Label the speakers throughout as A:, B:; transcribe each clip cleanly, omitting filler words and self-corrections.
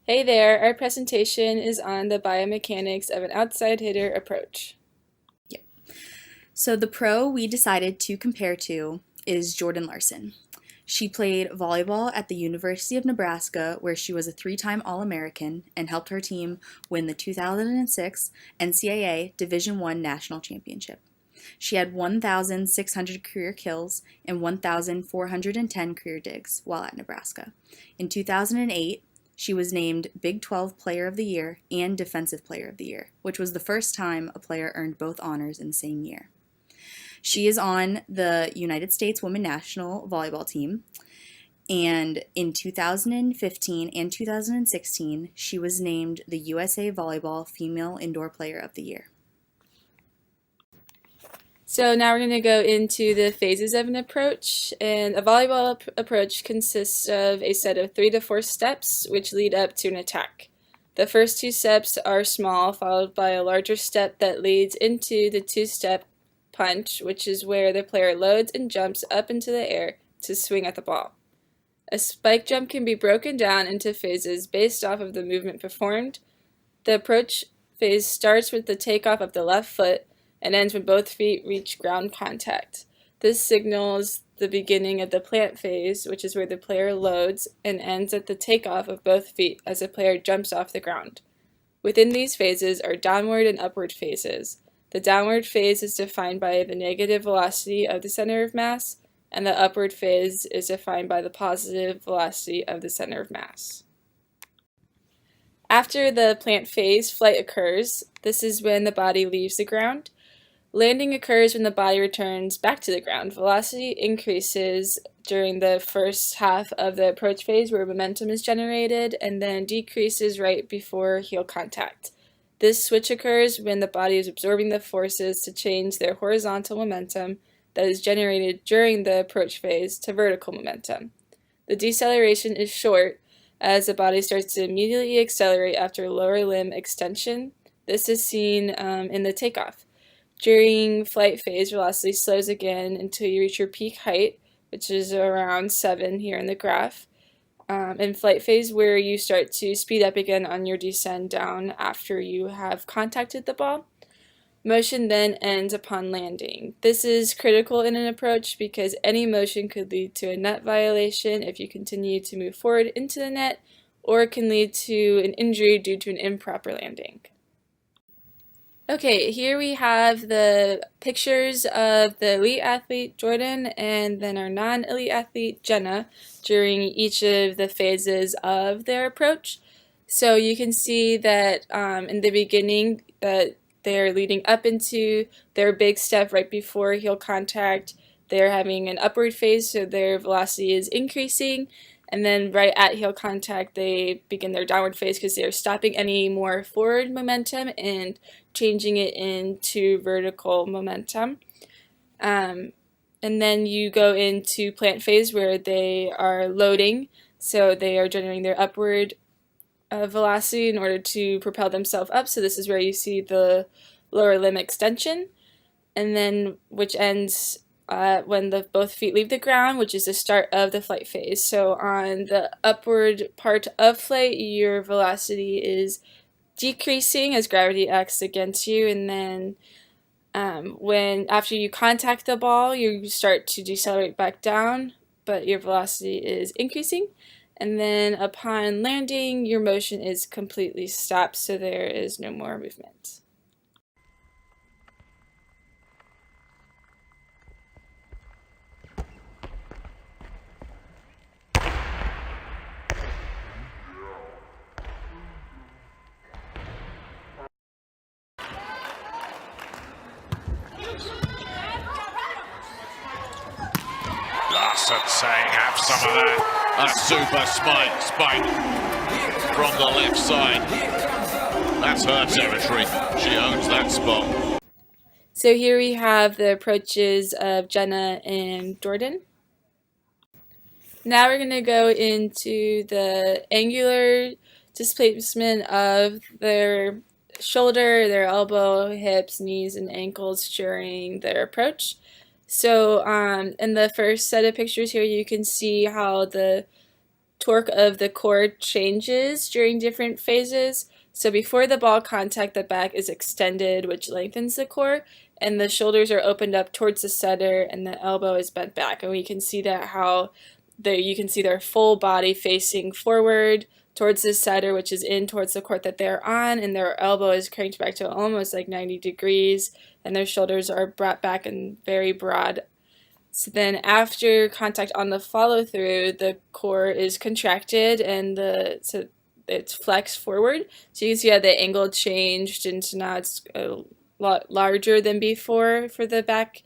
A: Hey there, our presentation is on the biomechanics of an outside hitter approach.
B: So the pro we decided to compare to is Jordan Larson. She played volleyball at the University of Nebraska, where she was a three-time All-American and helped her team win the 2006 NCAA Division I National Championship. She had 1,600 career kills and 1,410 career digs while at Nebraska. In 2008, she was named Big 12 Player of the Year and Defensive Player of the Year, which was the first time a player earned both honors in the same year. She is on the United States Women National Volleyball Team, and in 2015 and 2016, she was named the USA Volleyball Female Indoor Player of the Year.
A: So now we're going to go into the phases of an approach, and a volleyball approach consists of a set of 3 to 4 steps which lead up to an attack. The first 2 steps are small, followed by a larger step that leads into the 2-step punch, which is where the player loads and jumps up into the air to swing at the ball. A spike jump can be broken down into phases based off of the movement performed. The approach phase starts with the takeoff of the left foot and ends when both feet reach ground contact. This signals the beginning of the plant phase, which is where the player loads and ends at the takeoff of both feet as the player jumps off the ground. Within these phases are downward and upward phases. The downward phase is defined by the negative velocity of the center of mass, and the upward phase is defined by the positive velocity of the center of mass. After the plant phase, flight occurs. This is when the body leaves the ground. Landing occurs when the body returns back to the ground. Velocity increases during the first half of the approach phase where momentum is generated, and then decreases right before heel contact. This switch occurs when the body is absorbing the forces to change their horizontal momentum that is generated during the approach phase to vertical momentum. The deceleration is short as the body starts to immediately accelerate after lower limb extension. This is seen in the takeoff. During flight phase, velocity slows again until you reach your peak height, which is around 7 here in the graph. In flight phase, where you start to speed up again on your descent down after you have contacted the ball. Motion then ends upon landing. This is critical in an approach because any motion could lead to a net violation if you continue to move forward into the net, or it can lead to an injury due to an improper landing. Okay, here we have the pictures of the elite athlete Jordan and then our non-elite athlete Jenna during each of the phases of their approach. So you can see that in the beginning that they're leading up into their big step right before heel contact. They're having an upward phase, so their velocity is increasing. And then right at heel contact, they begin their downward phase because they're stopping any more forward momentum and changing it into vertical momentum. And then you go into plant phase where they are loading, so they are generating their upward velocity in order to propel themselves up. So this is where you see the lower limb extension, and then which ends when both feet leave the ground, which is the start of the flight phase. So on the upward part of flight, your velocity is decreasing as gravity acts against you, and then after you contact the ball, you start to decelerate back down, but your velocity is increasing. And then upon landing, your motion is completely stopped, so there is no more movement.
C: Larson saying, have some of that. A super spike from the left side. That's her territory. She owns that spot.
A: So here we have the approaches of Jenna and Jordan. Now we're going to go into the angular displacement of their shoulder, their elbow, hips, knees, and ankles during their approach. So in the first set of pictures here, you can see how the torque of the core changes during different phases. So before the ball contact, the back is extended, which lengthens the core, and the shoulders are opened up towards the setter, and the elbow is bent back. And we can see that how you can see their full body facing forward towards the setter, which is in towards the court that they're on, and their elbow is cranked back to almost like 90 degrees, and their shoulders are brought back and very broad. So then after contact on the follow through, the core is contracted and so it's flexed forward. So you can see how the angle changed, and so now it's a lot larger than before for the back.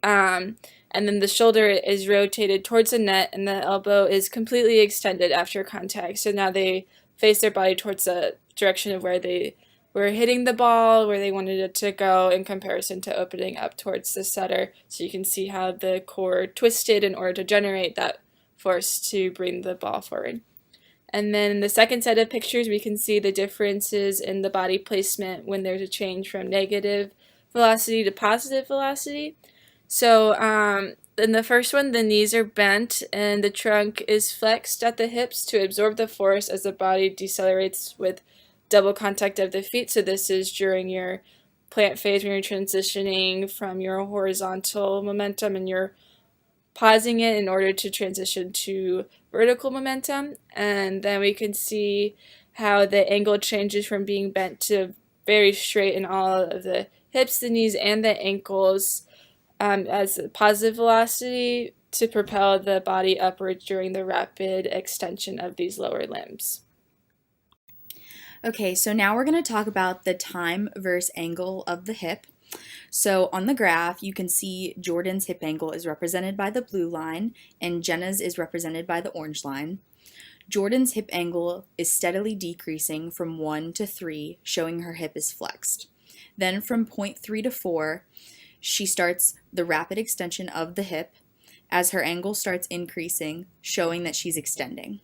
A: And then the shoulder is rotated towards the net, and the elbow is completely extended after contact. So now they face their body towards the direction of where they were hitting the ball, where they wanted it to go, in comparison to opening up towards the setter. So you can see how the core twisted in order to generate that force to bring the ball forward. And then in the second set of pictures, we can see the differences in the body placement when there's a change from negative velocity to positive velocity. So in the first one, the knees are bent and the trunk is flexed at the hips to absorb the force as the body decelerates with double contact of the feet. So this is during your plant phase when you're transitioning from your horizontal momentum, and you're pausing it in order to transition to vertical momentum. And then we can see how the angle changes from being bent to very straight in all of the hips, the knees, and the ankles, as a positive velocity to propel the body upwards during the rapid extension of these lower limbs.
B: Okay, so now we're going to talk about the time versus angle of the hip. So on the graph, you can see Jordan's hip angle is represented by the blue line, and Jenna's is represented by the orange line. Jordan's hip angle is steadily decreasing from 1 to 3, showing her hip is flexed. Then from 0.3 to 4, she starts the rapid extension of the hip as her angle starts increasing, showing that she's extending.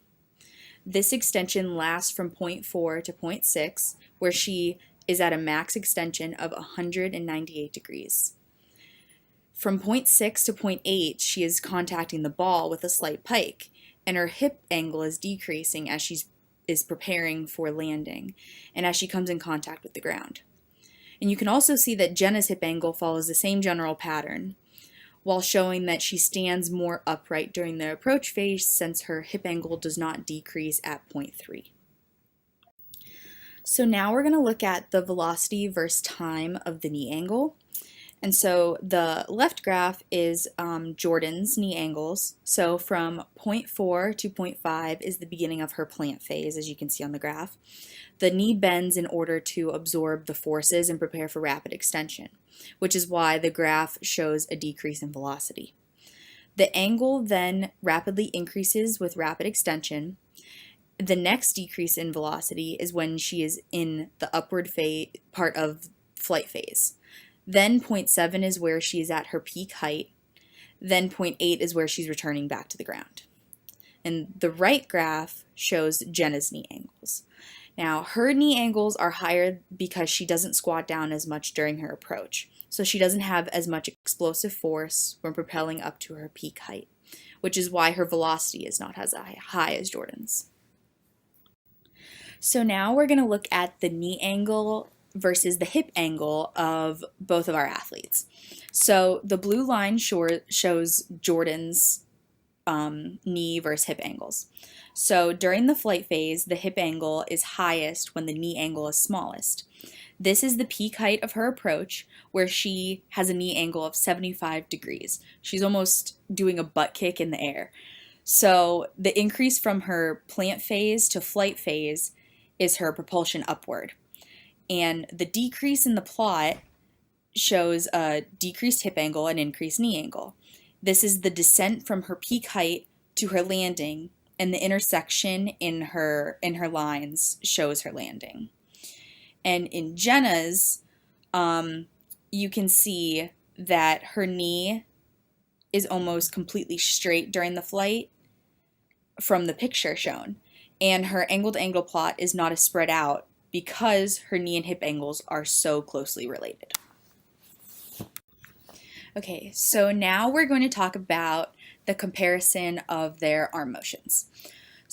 B: This extension lasts from 0.4 to 0.6, where she is at a max extension of 198 degrees. From 0.6 to 0.8, she is contacting the ball with a slight pike, and her hip angle is decreasing as she is preparing for landing and as she comes in contact with the ground. And you can also see that Jenna's hip angle follows the same general pattern, while showing that she stands more upright during the approach phase since her hip angle does not decrease at 0.3. So now we're going to look at the velocity versus time of the knee angle. And so the left graph is Jordan's knee angles. So from 0.4 to 0.5 is the beginning of her plant phase, as you can see on the graph. The knee bends in order to absorb the forces and prepare for rapid extension, which is why the graph shows a decrease in velocity. The angle then rapidly increases with rapid extension. The next decrease in velocity is when she is in the upward part of flight phase. Then 0.7 is where she is at her peak height. Then 0.8 is where she's returning back to the ground. And the right graph shows Jenna's knee angles. Now, her knee angles are higher because she doesn't squat down as much during her approach. So she doesn't have as much explosive force when propelling up to her peak height, which is why her velocity is not as high as Jordan's. So now we're going to look at the knee angle versus the hip angle of both of our athletes. So the blue line shows Jordan's knee versus hip angles. So during the flight phase, the hip angle is highest when the knee angle is smallest. This is the peak height of her approach, where she has a knee angle of 75 degrees. She's almost doing a butt kick in the air. So the increase from her plant phase to flight phase is her propulsion upward. And the decrease in the plot shows a decreased hip angle and increased knee angle. This is the descent from her peak height to her landing, and the intersection in her lines shows her landing. And in Jenna's, you can see that her knee is almost completely straight during the flight from the picture shown, and her angle-to-angle plot is not as spread out because her knee and hip angles are so closely related. Okay, so now we're going to talk about the comparison of their arm motions.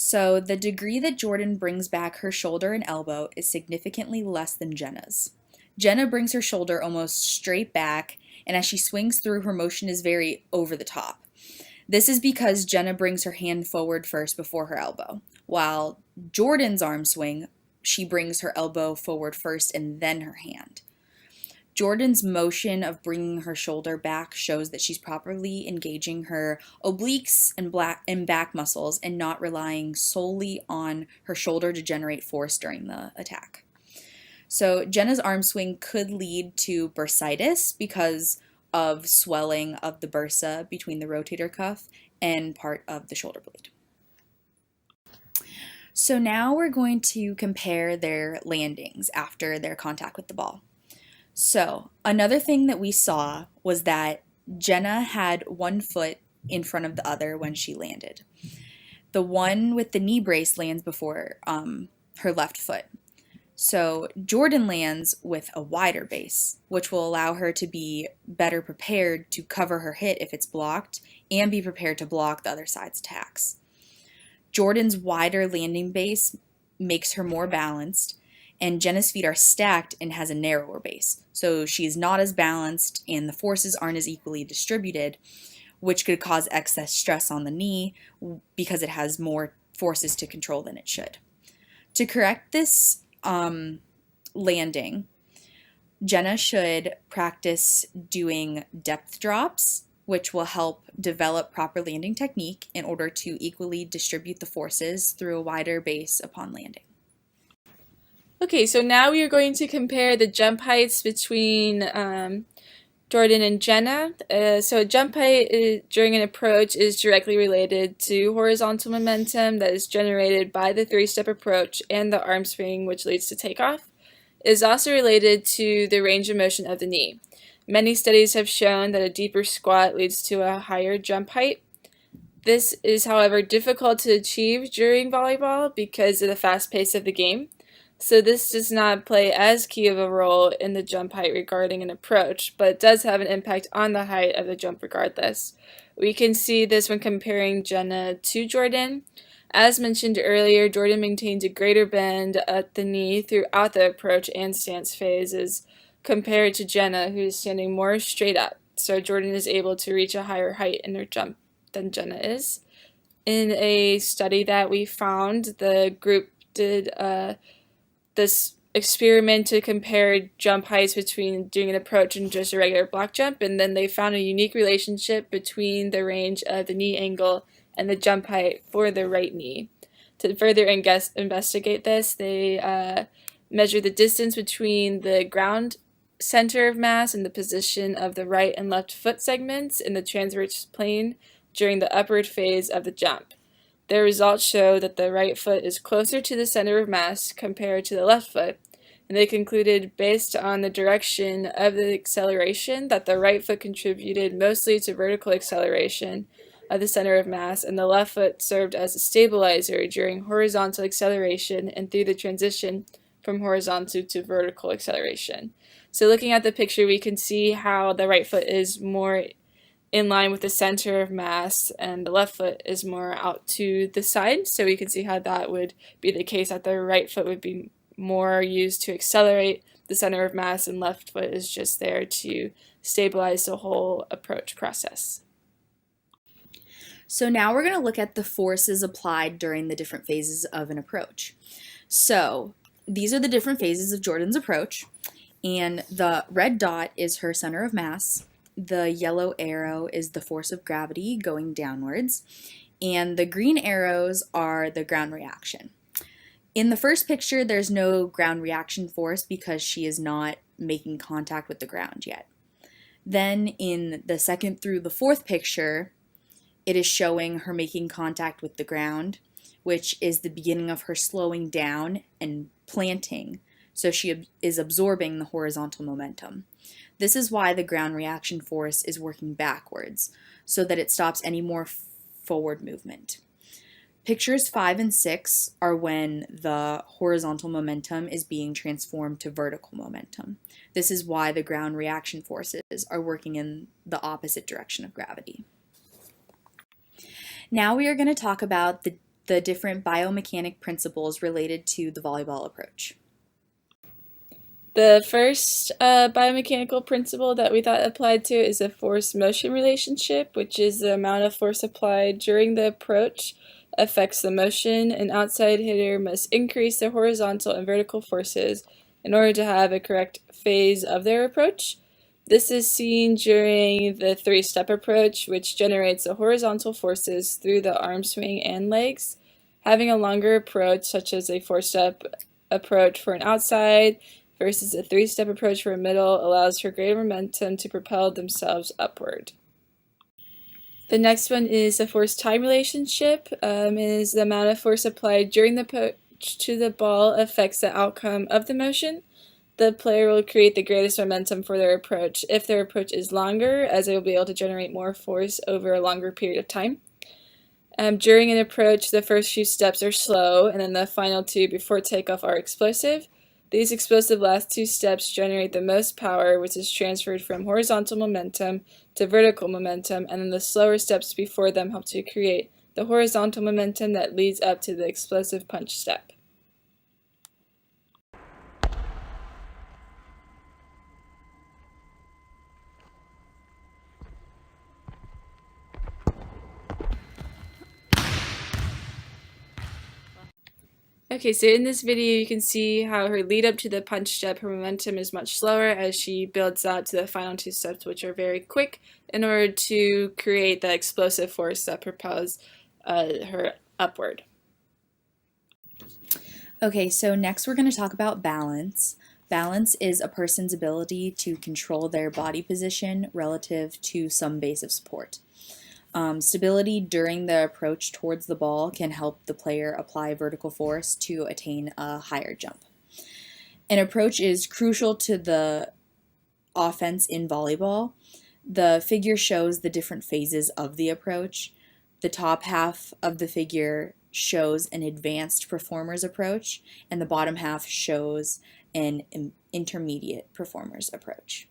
B: So the degree that Jordan brings back her shoulder and elbow is significantly less than Jenna's. Jenna brings her shoulder almost straight back, and as she swings through, her motion is very over the top. This is because Jenna brings her hand forward first before her elbow, while Jordan's arm swing, she brings her elbow forward first and then her hand. Jordan's motion of bringing her shoulder back shows that she's properly engaging her obliques and back muscles and not relying solely on her shoulder to generate force during the attack. So Jenna's arm swing could lead to bursitis because of swelling of the bursa between the rotator cuff and part of the shoulder blade. So now we're going to compare their landings after their contact with the ball. So another thing that we saw was that Jenna had one foot in front of the other when she landed. The one with the knee brace lands before her left foot. So Jordan lands with a wider base, which will allow her to be better prepared to cover her hit if it's blocked and be prepared to block the other side's attacks. Jordan's wider landing base makes her more balanced, and Jenna's feet are stacked and has a narrower base. So she's not as balanced and the forces aren't as equally distributed, which could cause excess stress on the knee because it has more forces to control than it should. To correct this landing, Jenna should practice doing depth drops, which will help develop proper landing technique in order to equally distribute the forces through a wider base upon landing.
A: Okay, so now we are going to compare the jump heights between Jordan and Jenna. So jump height during an approach is directly related to horizontal momentum that is generated by the three-step approach and the arm swing, which leads to takeoff. It is also related to the range of motion of the knee. Many studies have shown that a deeper squat leads to a higher jump height. This is, however, difficult to achieve during volleyball because of the fast pace of the game. So this does not play as key of a role in the jump height regarding an approach, but it does have an impact on the height of the jump regardless. We can see this when comparing Jenna to Jordan. As mentioned earlier, Jordan maintains a greater bend at the knee throughout the approach and stance phases compared to Jenna, who is standing more straight up. So Jordan is able to reach a higher height in her jump than Jenna is. In a study that we found, the group did this experiment to compare jump heights between doing an approach and just a regular block jump, and then they found a unique relationship between the range of the knee angle and the jump height for the right knee. To further investigate this, they measured the distance between the ground center of mass and the position of the right and left foot segments in the transverse plane during the upward phase of the jump. Their results show that the right foot is closer to the center of mass compared to the left foot, and they concluded based on the direction of the acceleration that the right foot contributed mostly to vertical acceleration of the center of mass, and the left foot served as a stabilizer during horizontal acceleration and through the transition from horizontal to vertical acceleration. So looking at the picture, we can see how the right foot is more in line with the center of mass and the left foot is more out to the side. So we can see how that would be the case, that the right foot would be more used to accelerate the center of mass and left foot is just there to stabilize the whole approach process.
B: So now we're going to look at the forces applied during the different phases of an approach. So these are the different phases of Jordan's approach, and the red dot is her center of mass. The yellow arrow is the force of gravity going downwards, and the green arrows are the ground reaction. In the first picture, there's no ground reaction force because she is not making contact with the ground yet. Then in the second through the fourth picture, it is showing her making contact with the ground, which is the beginning of her slowing down and planting, so she is absorbing the horizontal momentum. This is why the ground reaction force is working backwards, so that it stops any more forward movement. Pictures 5 and 6 are when the horizontal momentum is being transformed to vertical momentum. This is why the ground reaction forces are working in the opposite direction of gravity. Now we are going to talk about the the different biomechanic principles related to the volleyball approach.
A: The first biomechanical principle that we thought applied to is a force-motion relationship, which is the amount of force applied during the approach affects the motion. An outside hitter must increase the horizontal and vertical forces in order to have a correct phase of their approach. This is seen during the three-step approach, which generates the horizontal forces through the arm swing and legs. Having a longer approach, such as a four-step approach for an outside versus a three-step approach for a middle, allows for greater momentum to propel themselves upward. The next one is the force-time relationship. Is the amount of force applied during the approach to the ball affects the outcome of the motion. The player will create the greatest momentum for their approach. If their approach is longer, as they will be able to generate more force over a longer period of time. During an approach, the first few steps are slow, and then the final two before takeoff are explosive. These explosive last two steps generate the most power, which is transferred from horizontal momentum to vertical momentum, and then the slower steps before them help to create the horizontal momentum that leads up to the explosive punch step. Okay, so in this video you can see how her lead up to the punch step, her momentum is much slower as she builds up to the final two steps, which are very quick, in order to create the explosive force that propels her upward.
B: Okay, so next we're going to talk about balance. Balance is a person's ability to control their body position relative to some base of support. Stability during the approach towards the ball can help the player apply vertical force to attain a higher jump. An approach is crucial to the offense in volleyball. The figure shows the different phases of the approach. The top half of the figure shows an advanced performer's approach, and the bottom half shows an intermediate performer's approach.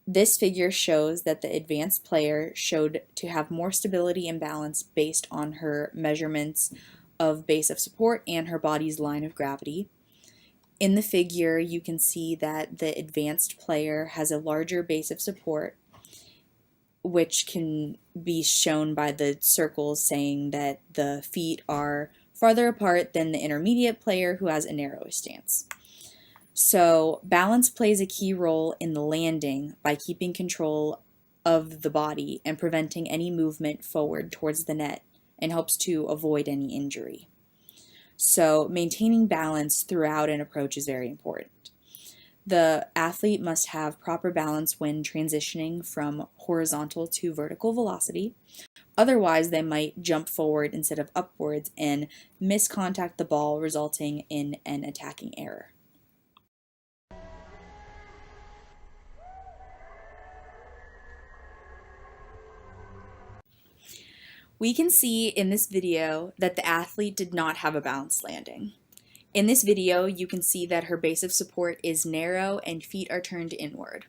B: This figure shows that the advanced player showed to have more stability and balance based on her measurements of base of support and her body's line of gravity. In the figure, you can see that the advanced player has a larger base of support, which can be shown by the circles saying that the feet are farther apart than the intermediate player who has a narrower stance. So balance plays a key role in the landing by keeping control of the body and preventing any movement forward towards the net, and helps to avoid any injury. So maintaining balance throughout an approach is very important. The athlete must have proper balance when transitioning from horizontal to vertical velocity. Otherwise, they might jump forward instead of upwards and miscontact the ball, resulting in an attacking error. We can see in this video that the athlete did not have a balanced landing. In this video, you can see that her base of support is narrow and feet are turned inward,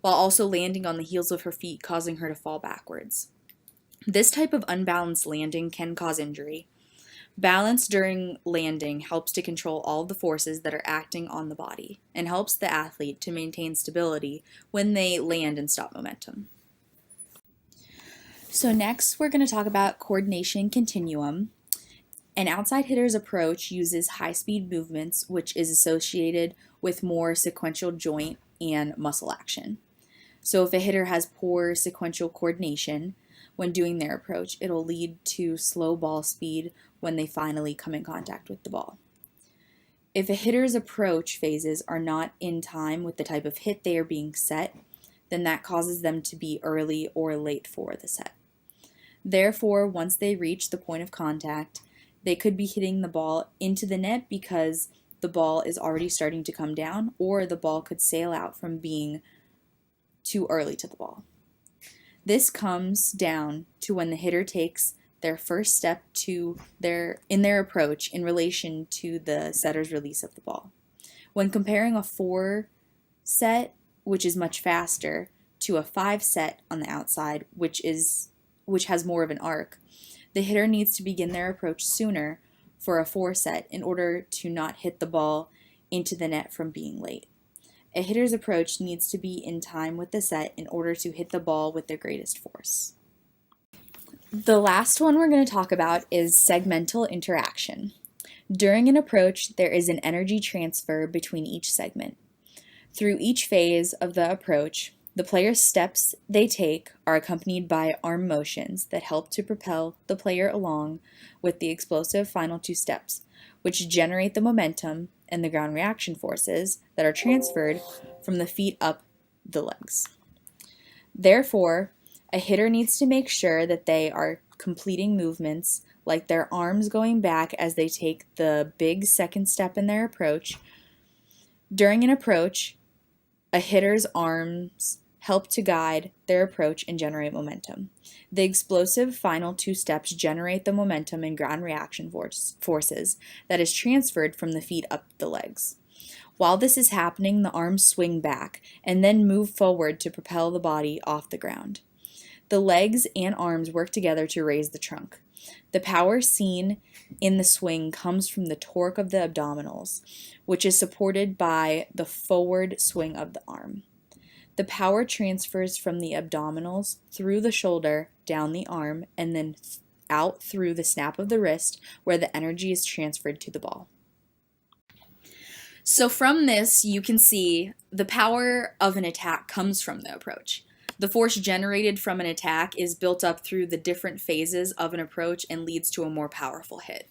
B: while also landing on the heels of her feet, causing her to fall backwards. This type of unbalanced landing can cause injury. Balance during landing helps to control all of the forces that are acting on the body and helps the athlete to maintain stability when they land and stop momentum. So next, we're going to talk about coordination continuum. An outside hitter's approach uses high-speed movements, which is associated with more sequential joint and muscle action. So if a hitter has poor sequential coordination when doing their approach, it'll lead to slow ball speed when they finally come in contact with the ball. If a hitter's approach phases are not in time with the type of hit they are being set, then that causes them to be early or late for the set. Therefore, once they reach the point of contact, they could be hitting the ball into the net because the ball is already starting to come down, or the ball could sail out from being too early to the ball. This comes down to when the hitter takes their first step in their approach in relation to the setter's release of the ball. When comparing a 4 set, which is much faster, to a 5 set on the outside, which has more of an arc, The hitter needs to begin their approach sooner for a 4 set in order to not hit the ball into the net from being late. A hitter's approach needs to be in time with the set in order to hit the ball with their greatest force. The last one we're going to talk about is segmental interaction. During an approach, there is an energy transfer between each segment. Through each phase of the approach, the player's steps they take are accompanied by arm motions that help to propel the player along with the explosive final 2 steps, which generate the momentum and the ground reaction forces that are transferred from the feet up the legs. Therefore, a hitter needs to make sure that they are completing movements like their arms going back as they take the big second step in their approach. During an approach, a hitter's arms help to guide their approach and generate momentum. The explosive final 2 steps generate the momentum and ground reaction forces that is transferred from the feet up the legs. While this is happening, the arms swing back and then move forward to propel the body off the ground. The legs and arms work together to raise the trunk. The power seen in the swing comes from the torque of the abdominals, which is supported by the forward swing of the arm. The power transfers from the abdominals through the shoulder, down the arm, and then out through the snap of the wrist, where the energy is transferred to the ball. So from this, you can see the power of an attack comes from the approach. The force generated from an attack is built up through the different phases of an approach and leads to a more powerful hit.